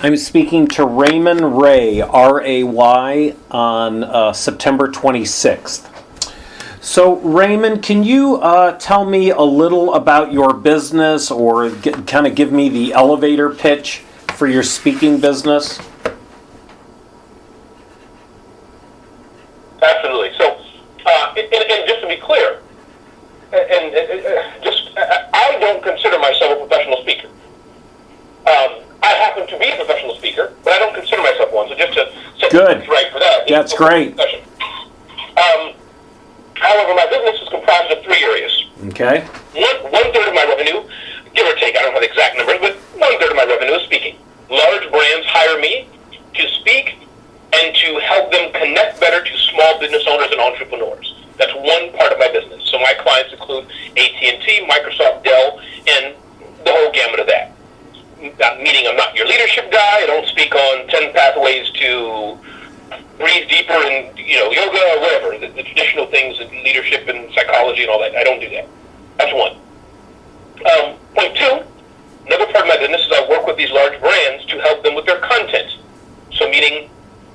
I'm speaking to Raymon Ray, R-A-Y, on September 26th. So, Raymond, can you tell me a little about your business, or kind of give me the elevator pitch for your speaking business? Absolutely. So, and just to be clear, I don't consider myself a professional speaker. I happen to be a professional speaker, but I don't consider myself one. So just to set things right for that. That's great. However, my business is comprised of three areas. Okay. One third of my revenue, give or take, I don't have the exact numbers, but one third of my revenue is speaking. Large brands hire me to speak and to help them connect better to small business owners and entrepreneurs. That's one part of my business. So my clients include AT&T, Microsoft, Dell, and the whole gamut of that. Meaning I'm not your leadership guy. I don't speak on 10 pathways to breathe deeper in yoga or whatever, the traditional things in leadership and psychology and all that. I don't do that. That's one. Point two, another part of my business is I work with these large brands to help them with their content. So meaning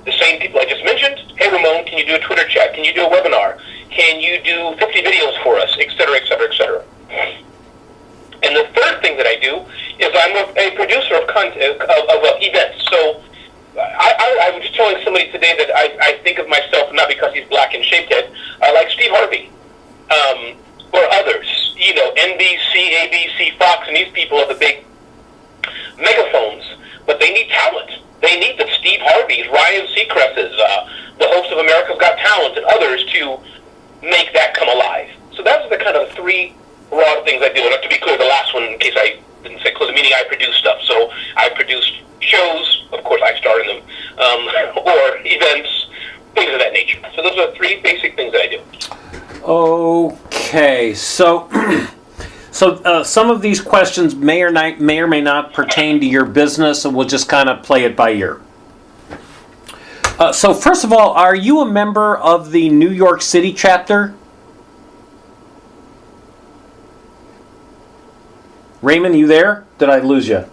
the same people I just mentioned, hey Ramon, can you do a Twitter chat? Can you do a webinar? Can you do 50 videos for us, et cetera, et cetera, et cetera. And the third thing that I do is I'm a producer of content, of events. So I was just telling somebody today that I think of myself, not because he's black and shaved head, like Steve Harvey, or others, NBC, ABC, Fox, and these people are the big megaphones, but they need talent. They need the Steve Harveys, Ryan Seacrest's, the host of America's Got Talent, and others to make that come alive. So that's the kind of three broad things I do. And to be clear, the last one, in case I didn't say close, meaning I produce stuff. So I produce shows, of course I star in them, or events, things of that nature. So those are three basic things that I do. Okay, so some of these questions may or may not pertain to your business, and we'll just kind of play it by ear. So first of all, are you a member of the New York City chapter? Raymond, you there? Did I lose you?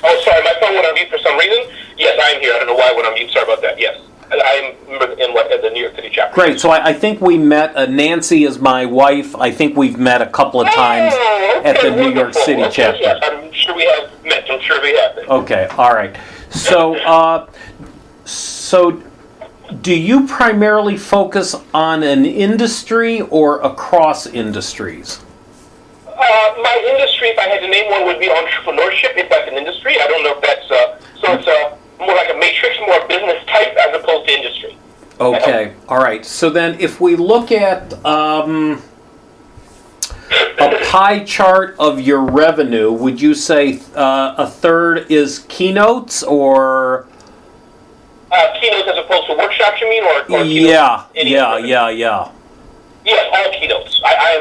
Oh, sorry, my phone went on mute for some reason. Yes, I am here. I don't know why it went on mute. Sorry about that. Yes, I am in the New York City chapter. Great. So I think we met. Nancy is my wife. I think we've met a couple of times at the New York City chapter. Yes, I'm sure we have met. I'm sure we have been. Okay. All right. So, so do you primarily focus on an industry or across industries? My industry, if I had to name one, would be entrepreneurship, if that's an industry. I don't know if that's, so it's more like a matrix, more business type as opposed to industry. Okay, all right. So then if we look at a pie chart of your revenue, would you say a third is keynotes or... Keynotes as opposed to workshops, you mean? Or keynotes? Yeah. Yes, all keynotes. I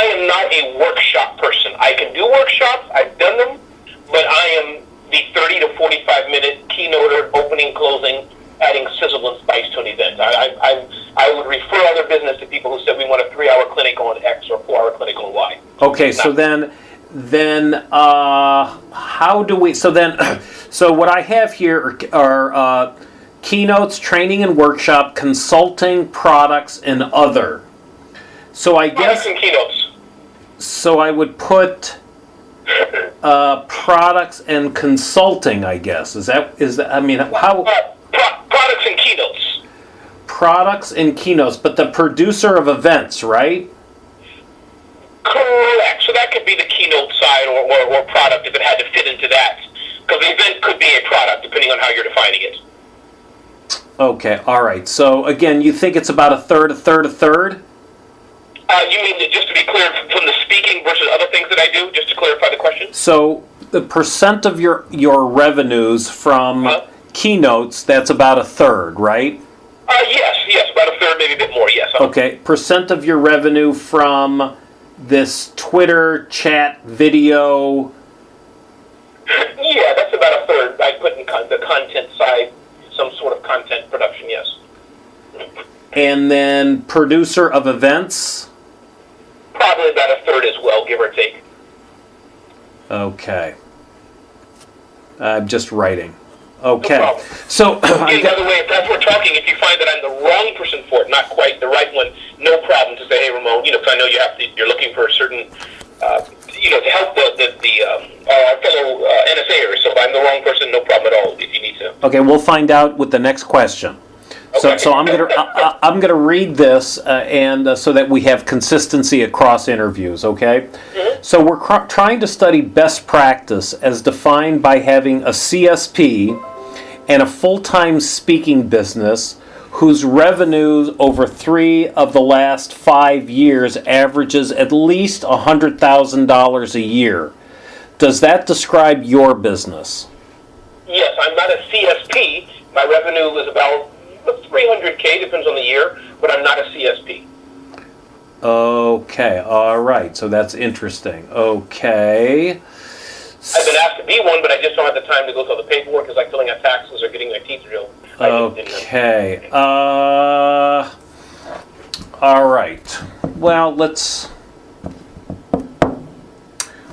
am not a workshop person. I can do workshops. I've done them, but I am the 30 to 45 minute keynoter, opening, closing, adding sizzle and spice to an event. I would refer other business to people who said we want a 3-hour clinic on X or a 4-hour clinic on Y. Okay, so then how do we? So what I have here are keynotes, training and workshop, consulting, products, and other. So I guess. And keynotes. So I would put products and consulting, I guess. Is that? I mean, how? Products and keynotes. Products and keynotes, but the producer of events, right? Correct. So that could be the keynote side or product if it had to fit into that. Because the event could be a product, depending on how you're defining it. Okay, all right. So again, you think it's about a third? You mean, just to be clear, from the speaking versus other things that I do, just to clarify the question? So the percent of your revenues from keynotes, that's about a third, right? Yes, about a third, maybe a bit more, yes. Okay, percent of your revenue from this Twitter chat video? Yeah, that's about a third. I put in the content side, some sort of content production, yes. And then producer of events? Probably about a third as well, give or take. Okay. I'm just writing. No Okay. problem. So, By the way, if that's what we're talking, if you find that I'm the wrong person for it, not quite the right one, no problem to say, hey, Ramon, because I know you're looking for a certain, to help our fellow NSAers. So if I'm the wrong person, no problem at all. If you need to. okay, we'll find out with the next question. Okay. So I'm gonna read this and so that we have consistency across interviews. Okay. Mm-hmm. So we're trying to study best practice as defined by having a CSP and a full-time speaking business whose revenues over 3 of the last 5 years averages at least $100,000 a year. Does that describe your business? Yes, I'm not a CSP. My revenue is about $300K, depends on the year, but I'm not a CSP. Okay, all right. So that's interesting. Okay. I've been asked to be one, but I just don't have the time to go through the paperwork. It's like filling out taxes or getting my teeth drilled. Okay. All right. Well, let's.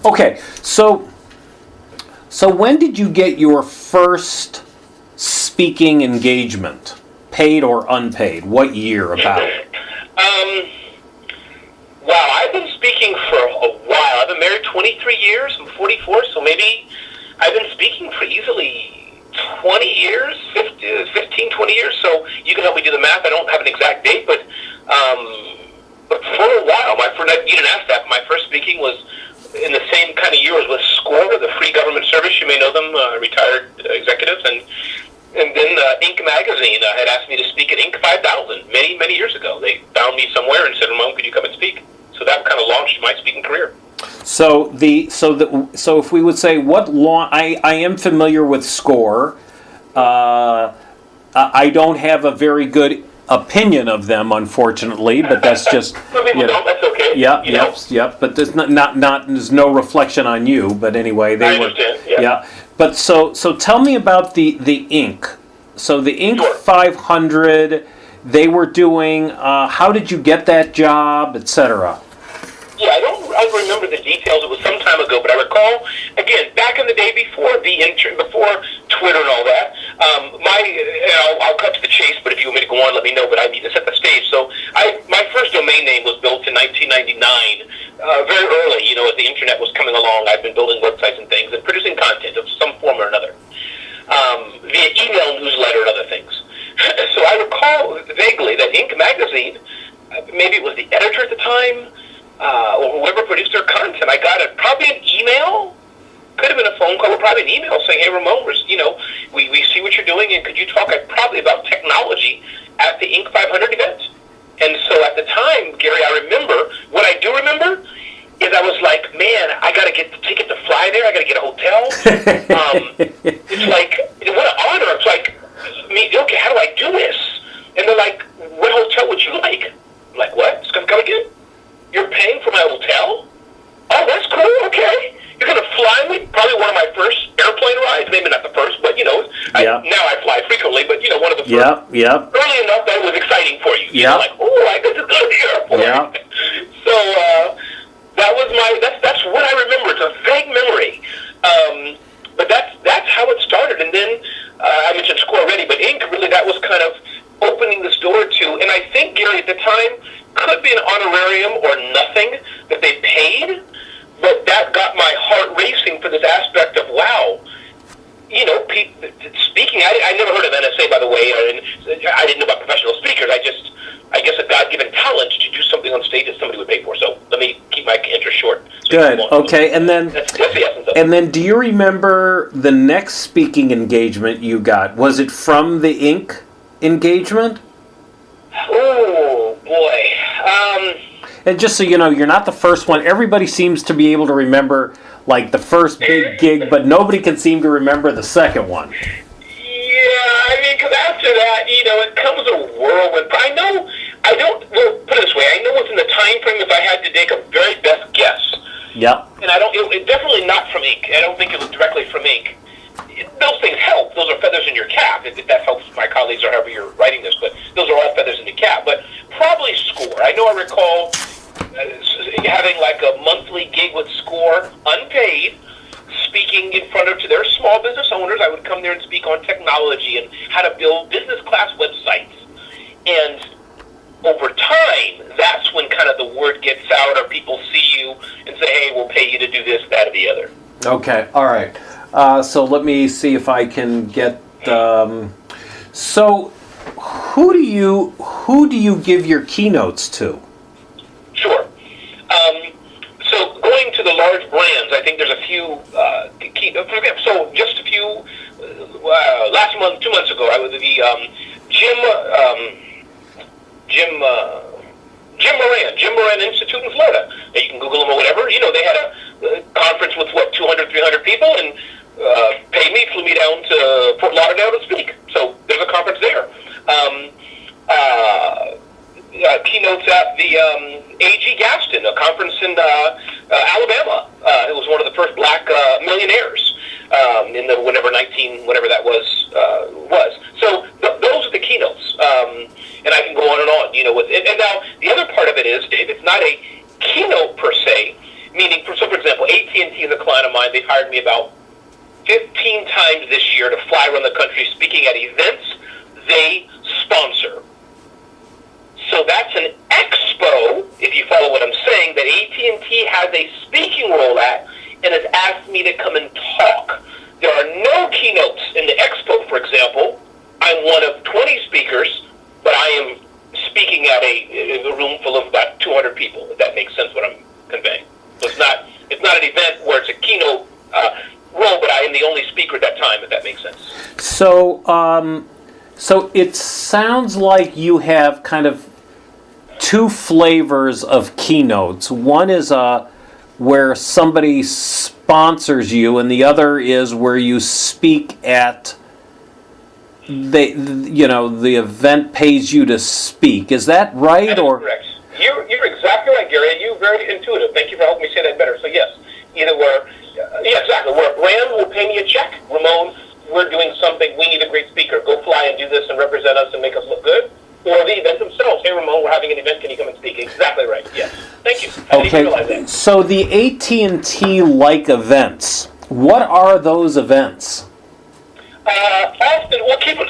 Okay. So when did you get your first speaking engagement, paid or unpaid? What year about? Wow, I've been speaking for a while. I've been married 23 years. I'm 44, so maybe I've been speaking for easily 20 years, 15, 20 years. So you can help me do the math. I don't have an exact date, but for a while, you didn't ask that, but my first speaking was in the same kind of year as with SCORE, the free government service. You may know them, retired executives. And then Inc. magazine had asked me to speak at Inc. 5000 many, many years ago. They found me somewhere and said, Ramon, could you come and speak? So that kind of launched my speaking career. So if we would say I am familiar with SCORE. I don't have a very good opinion of them, unfortunately, but that's just Some people don't. That's okay. Yep. But there's there's no reflection on you. But anyway, I understand. Yeah. But so tell me about the Inc. So the Inc. Sure. 500, they were doing. How did you get that job, etc.? Yeah, I remember the details. It was some time ago, but I recall, again, back in the day before before Twitter and all that, I'll cut to the chase, but if you want me to go on, let me know, but I need to set the stage. So my first domain name was built in 1999, very early, as the internet was coming along. I've been building websites and things and producing content of some form or another, via email, newsletter, and other things. So I recall vaguely that Inc. magazine, maybe it was the editor at the time, or whoever produced their content, I got probably an email, could have been a phone call, or probably an email saying, hey, Ramon, we see what you're doing, and could you talk probably about technology at the Inc. 500 event? And so at the time, Gary, what I do remember is I was like, man, I got to get the ticket to fly there, I got to get a hotel. It's like, what an honor. It's like, okay, how do I do this? And they're like, what hotel would you like? I'm like, what? It's going to come again? You're paying for my hotel? Oh, that's cool. Okay. You're going to fly me? Probably one of my first airplane rides. Maybe not the first, but, now I fly frequently, but, one of the first. Yep. Early enough that it was exciting for you. Yeah. Like, oh, I get to go to the airport. Yeah. So that was that's what I remember. It's a vague memory. But that's how it started. And then I mentioned SCORE already, but Inc. really, that was kind of opening this door to, and I think, Gary, at the time, could be an honorarium or nothing that they paid, but that got my heart racing for this aspect of, wow, speaking, I never heard of NSA, by the way, and I didn't know about professional speakers. I guess a God-given talent to do something on stage that somebody would pay for. So let me keep my answer short. So good. Okay, and then that's the essence of it. And then, do you remember the next speaking engagement you got? Was it from the Inc. engagement? Oh boy. And just so you know, you're not the first one. Everybody seems to be able to remember like the first big gig, but nobody can seem to remember the second one. Yeah, because after that, it comes a whirlwind. Well, put it this way, I know what's in the time frame if I had to take a very best guess. Yep. And it definitely not from Inc. I don't think it was directly from Inc. Those things help. Those are feathers in your cap. If that helps my colleagues or however you're writing this, but those are all feathers in the cap. But probably SCORE. I know I recall having like a monthly gig with SCORE, unpaid, speaking in front of to their small business owners. I would come there and speak on technology and how to build business class websites. And over time, that's when kind of the word gets out, or people see you and say, hey, we'll pay you to do this, that, or the other. Okay, all right. So let me see if I can get. So, who do you give your keynotes to? Sure. So going to the large brands, I think there's a few key. For example, so just a few. Last month, 2 months ago, I was at the Jim Moran Institute in Florida. You can Google them or whatever. You know, they had a conference with 200, 300 people, and paid me, flew me down to Fort Lauderdale to speak. So there's a conference there. Keynotes at the A.G. Gaston, a conference in Alabama. It was one of the first black millionaires in the whatever that was. So those are the keynotes, and I can go on and on. You know, with and now the other part of it is if it's not a keynote per se, meaning for example, AT&T is a client of mine. They've hired me about 15 times this year to fly around the country speaking at events they sponsor. So that's an expo, if you follow what I'm saying, that AT&T has a speaking role at and has asked me to come and talk. There are no keynotes in the expo, for example. I'm one of 20 speakers, but I am speaking at a room full of about 200 people, if that makes sense what I'm conveying. So it's not an event where it's a keynote role, but I am the only speaker at that time, if that makes sense. So it sounds like you have kind of two flavors of keynotes. One is where somebody sponsors you, and the other is where you speak at the event pays you to speak. Is that right? That is correct. You're exactly right, Gary, and you're very intuitive. Thank you for helping me say that better. So yes, either exactly. Where a brand will pay me a check, Raymon, we're doing something, we need a great speaker, go fly and do this and represent us and make us look good. Or the event themselves, hey Raymon, we're having an event, can you come and speak? Exactly right, yes. Thank you. I didn't even realize that. So the AT&T-like events, what are those events? Often,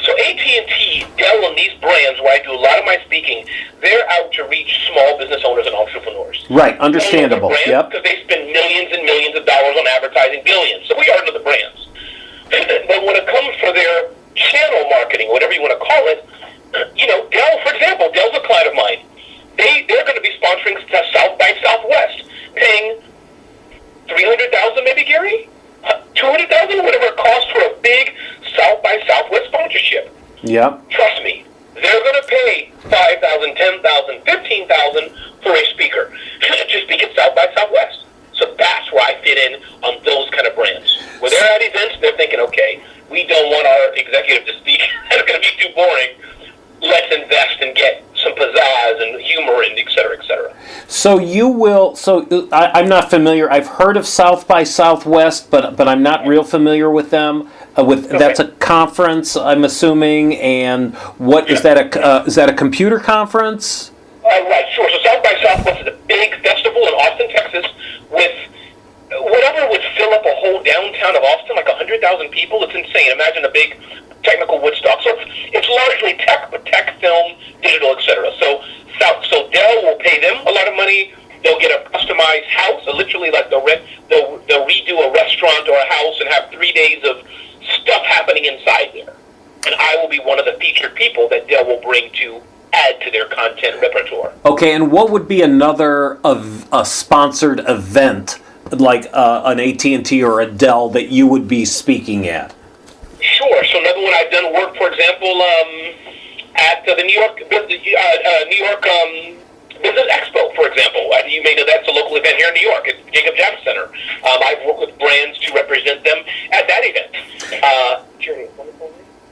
so AT&T, Dell, and these brands where I do a lot of my speaking, they're out to reach small business owners and entrepreneurs. Right, understandable, yep. Because they spend millions and millions of dollars on advertising, billions. So we are into the brands. But when it comes for their channel marketing, whatever you want to call it, Dell, for example, Dell's a client of mine. They're going to be sponsoring South by Southwest, paying $300,000 maybe, Gary? $200,000, whatever it costs for a big South by Southwest sponsorship. Yeah. Trust me, they're going to pay $5,000, $10,000, $15,000 for a speaker to speak at South by Southwest. So that's where I fit in on those kind of brands. When they're at events, they're thinking, okay, we don't want our executive to speak. That's going to be too boring. Let's invest and get some pizzazz and humor and et cetera, et cetera. So I'm not familiar. I've heard of South by Southwest, but I'm not real familiar with them. Okay. That's a conference, I'm assuming, and what is that a computer conference? Right, sure. So South by Southwest is a big festival in Austin, Texas, with whatever would fill up a whole downtown of Austin, like 100,000 people. It's insane. Imagine a big technical Woodstock. So it's largely tech, but tech, film, digital, etc. So Dell will pay them a lot of money. They'll get a customized house, so literally like they'll redo a restaurant or a house and have 3 days of stuff happening inside there. And I will be one of the featured people that Dell will bring to add to their content repertoire. Okay, and what would be another a sponsored event like an AT&T or a Dell that you would be speaking at? Sure. So another one I've done work, for example, at the New York Business Expo, for example. You may know that's a local event here in New York at Jacob Javits Center. I've worked with brands to represent them at that event.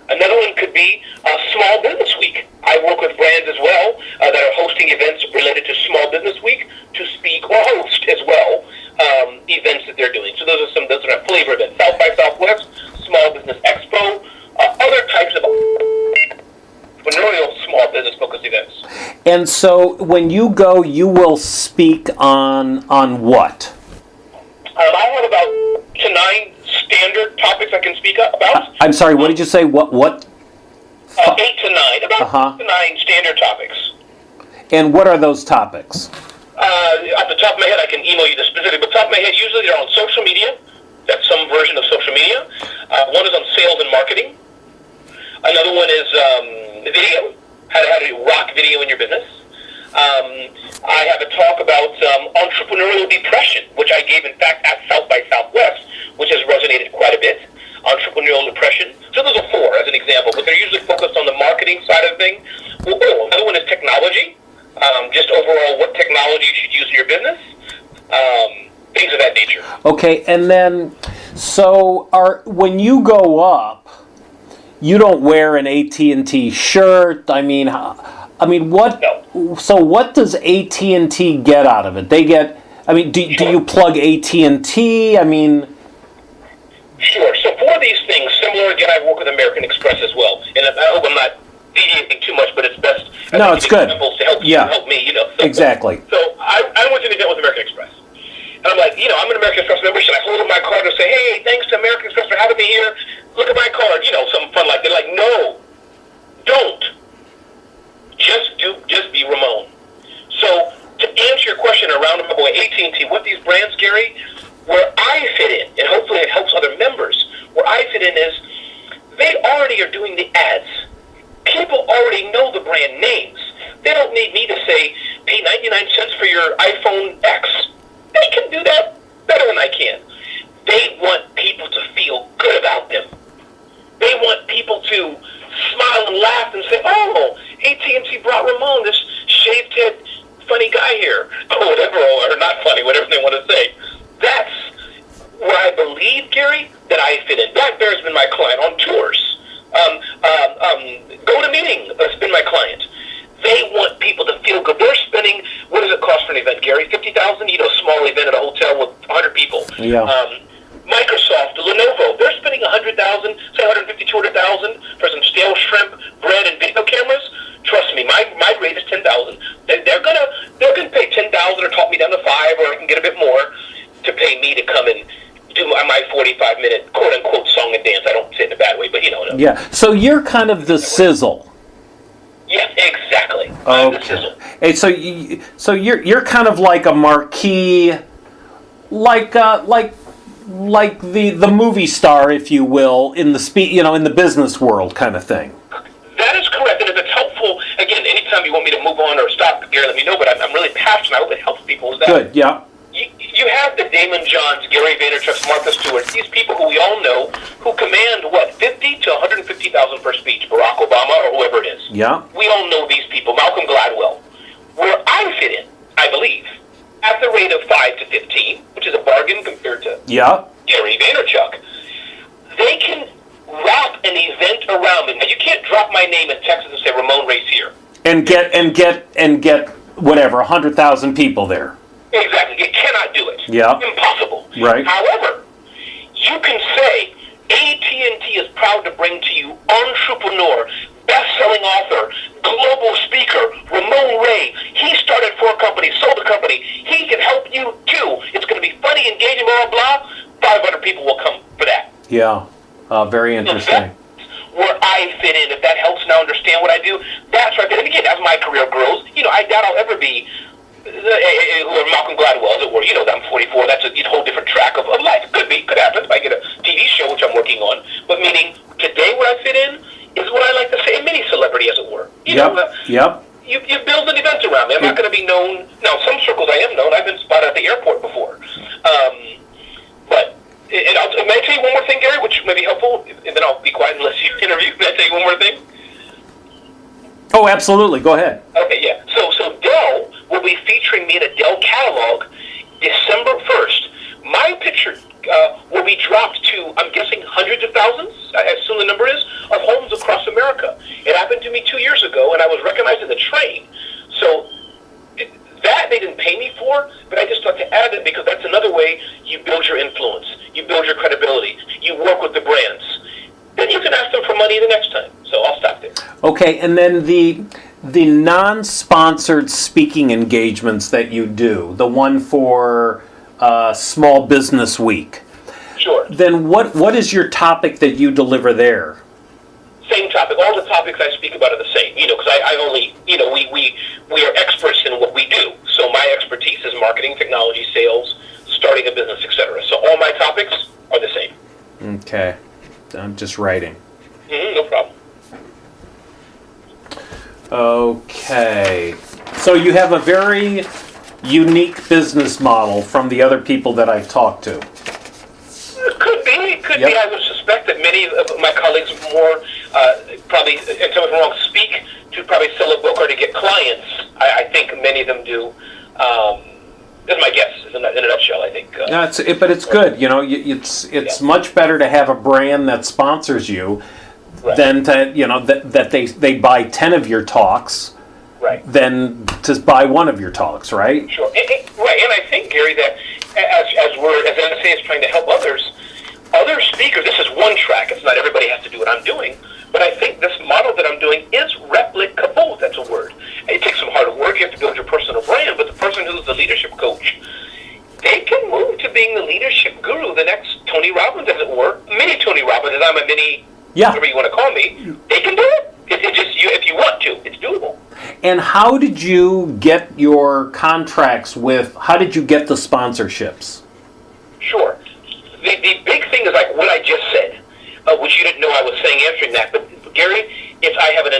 Another one could be Small Business Week. I work with brands as well that are hosting events related to Small Business Week to speak or host as well events that they're doing. So those are flavor events. South by Southwest, Small Business Expo, other types of entrepreneurial small business focused events. And so when you go, you will speak on what? I have about can speak up about. I'm sorry, what did you say? What? 8 to 9, about 8 to 9 standard topics. And what are those topics? Off the top of my head, I can email you the specific, but top of my head, usually they're on social media. That's some version of social media. One is on sales and marketing. Another one is video, how to rock video in your business. I have a talk about entrepreneurial depression, which I gave, in fact, at South by Southwest, which has resonated quite a bit. Entrepreneurial depression. So those are 4 as an example, but they're usually focused on the marketing side of things. Another one is technology. Just overall what technology you should use in your business. Things of that nature. Okay, and then, so when you go up, you don't wear an AT&T shirt. I mean, what? No. So what does AT&T get out of it? They get. I mean, do you plug AT&T? I mean. Sure. So for these things, similar, again, I work with American Express as well. And I hope I'm not deviating too much, but it's best. No, it's good. To help you, help me, So, exactly. So I went to an event with American Express. And I'm like, I'm an American Express member. Should I hold up my card and say, hey, thanks to American Express for having me here. Look at my card. Something fun like that. Like, no, don't. Just be Ramon. So to answer your question around about AT&T, what these brands, Gary, where I fit in, and hopefully it helps other members, where I fit in is they already are doing the ads. People already know the brand names. They don't need me to say, pay 99 cents for your iPhone X. They can do that better than I can. They want people to feel good about them. They want people to smile and laugh and say, oh, AT&T brought Ramon, this shaved head funny guy here. Or whatever, or not funny, whatever they want to say. That's where I believe, Gary, that I fit in. Black Bear's been my client on tours. GoToMeeting has been my client. They want people to feel good. They're spending, what does it cost for an event, Gary? $50,000? Small event at a hotel with 100 people. Yeah. Microsoft, Lenovo, they're spending $100,000, say $150,000, $200,000 for some stale shrimp, bread, and video cameras. Trust me, my rate is $10,000. They're gonna pay $10,000 or talk me down to $5,000, or I can get a bit more to pay me to come and do my 45-minute quote-unquote song and dance. I don't say it in a bad way, but Yeah, so you're kind of the sizzle. Yes, exactly. I'm the sizzle. Hey, so you're kind of like a marquee, like the movie star, if you will, in the in the business world kind of thing. That is correct, and if it's helpful, again, anytime you want me to move on or stop, Gary, let me know. But I'm really passionate. I hope it helps people. Is that good? Yeah. You have the Damon Johns, Gary Vaynerchuk's, Martha Stewart, these people who we all know, who command, 50 to 150,000 per speech, Barack Obama or whoever it is. Yeah. We all know these people, Malcolm Gladwell. Where I fit in, I believe, at the rate of 5 to 15, which is a bargain compared to Gary Vaynerchuk, they can wrap an event around me. Now, you can't drop my name in Texas and say Raymon Ray's here. And get whatever, 100,000 people there. Exactly. You cannot do it. Yeah. Impossible. Right. However, you can say AT&T is proud to bring to you entrepreneur, best-selling author, global speaker, Raymon Ray. He started 4 companies, sold a company. He can help you too. It's going to be funny, engaging, blah, blah, blah. 500 people will come for that. Yeah. Very interesting. Where I fit in, if that helps now understand what I do, that's right. And again, as my career grows, I doubt I'll ever be Malcolm Gladwell, as it were. I'm 44. That's a whole different track of life. Could happen if I get a TV show, which I'm working on. But meaning, today where I fit in is what I like to say, a mini celebrity, as it were. Yep. You build an event around me. I'm not going to be known. Now, some circles I am known. I've been spotted at the airport before. May I tell you one more thing, Gary, which may be helpful, and then I'll be quiet unless you interview. May I tell you one more thing? Oh, absolutely. Go ahead. Okay, yeah. So Dell will be featuring me in a Dell catalog December 1st. My picture will be dropped to, I'm guessing, hundreds of thousands, I assume the number is, of homes across America. It happened to me 2 years ago, and I was recognized in the train. So that they didn't pay me for, but I just thought to add it because that's another way you build your influence. You build your credibility. You work with the brands. Then you can ask them for money the next time. So I'll stop there. Okay, and then the non-sponsored speaking engagements that you do, the one for Small Business Week. Sure. then what is your topic that you deliver there? Same topic. All the topics I speak about are the same. Because I only, we are experts in what we do. So my expertise is marketing, technology, sales, starting a business, etc. So all my topics are the same. Okay. I'm just writing. No problem. Okay. So you have a very unique business model from the other people that I've talked to. It could be. It could Yep. be. I would suspect that many of my colleagues more probably, and tell me if I'm wrong, speak to probably sell a book or to get clients. I think many of them do. That's my guess. In a nutshell, I think. No, but it's good. It's much better to have a brand that sponsors you Right. than to that they buy 10 of your talks Right. than to buy one of your talks, right? Sure. Right. And I think, Gary, that as NSA is trying to help other speakers, this is one track. It's not everybody has to do what I'm doing. But I think this model that I'm doing is replicable. That's a word. It takes some hard work. You have to build your personal brand. But the person who's the leadership coach, they can move to being the leadership guru, the next Tony Robbins, as it were. Mini Tony Robbins, as I'm a mini, whatever you want to call me. They can do it. It's just if you want to, it's doable. And how did you get your contracts how did you get the sponsorships? Sure. The big thing is like what I just said, which you didn't know I was saying answering that. But Gary, if I have an